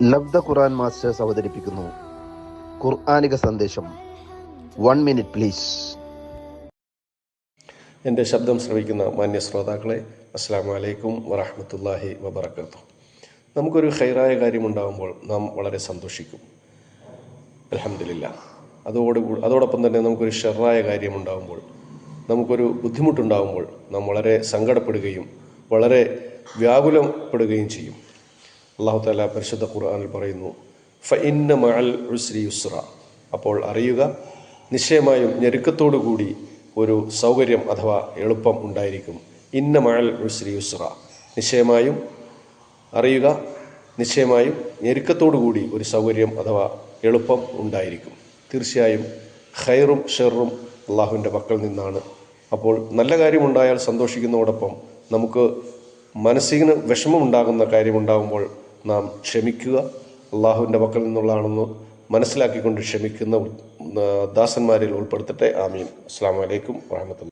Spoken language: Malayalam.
ലബ്ധ ഖുർആൻ മാസ്റ്റേഴ്സ് അവതരിപ്പിക്കുന്നു ഖുർആനിക സന്ദേശം. 1 മിനിറ്റ് പ്ലീസ്. എൻ്റെ ശബ്ദം ശ്രവിക്കുന്ന മാന്യ ശ്രോതാക്കളെ, അസ്സലാമു അലൈക്കും വറഹ്മത്തുള്ളാഹി വബറകാതുഹു. നമുക്കൊരു ഖൈറായ കാര്യമുണ്ടാകുമ്പോൾ നാം വളരെ സന്തോഷിക്കും, അൽഹംദുലില്ലാഹ്. അതോടൊപ്പം തന്നെ നമുക്കൊരു ഷർറായ കാര്യമുണ്ടാകുമ്പോൾ, നമുക്കൊരു ബുദ്ധിമുട്ടുണ്ടാകുമ്പോൾ നാം വളരെ സങ്കടപ്പെടുകയും വളരെ വ്യാകുലപ്പെടുകയും ചെയ്യും. അല്ലാഹു തആല പരിശുദ്ധ ഖുർആനിൽ പറയുന്നു, ഫഇന്ന മഅൽ ഉസ്രി യുസ്ര. അപ്പോൾ അറിയുക, നിശ്ചയമായും ഞെരുക്കത്തോടു കൂടി ഒരു സൗകര്യം അഥവാ എളുപ്പം ഉണ്ടായിരിക്കും. ഇന്ന മഅൽ ഉസ്രി യുസ്ര. നിശ്ചയമായും അറിയുക, നിശ്ചയമായും ഞെരുക്കത്തോടു കൂടി ഒരു സൗകര്യം അഥവാ എളുപ്പം ഉണ്ടായിരിക്കും. തീർച്ചയായും ഖൈറും ഷെറും അള്ളാഹുവിൻ്റെ പക്കൽ നിന്നാണ്. അപ്പോൾ നല്ല കാര്യമുണ്ടായാൽ സന്തോഷിക്കുന്നതോടൊപ്പം നമുക്ക് മനസ്സിന് വിഷമമുണ്ടാകുന്ന കാര്യമുണ്ടാകുമ്പോൾ നാം ക്ഷമിക്കുക. അള്ളാഹുവിൻ്റെ പക്കൽ നിന്നുള്ളതാണെന്ന് മനസ്സിലാക്കിക്കൊണ്ട് ക്ഷമിക്കുന്ന ദാസന്മാരിൽ ഉൾപ്പെടുത്തട്ടെ. ആമീൻ. അസ്സലാമു അലൈക്കും വറഹ്മത്തുള്ളാഹി.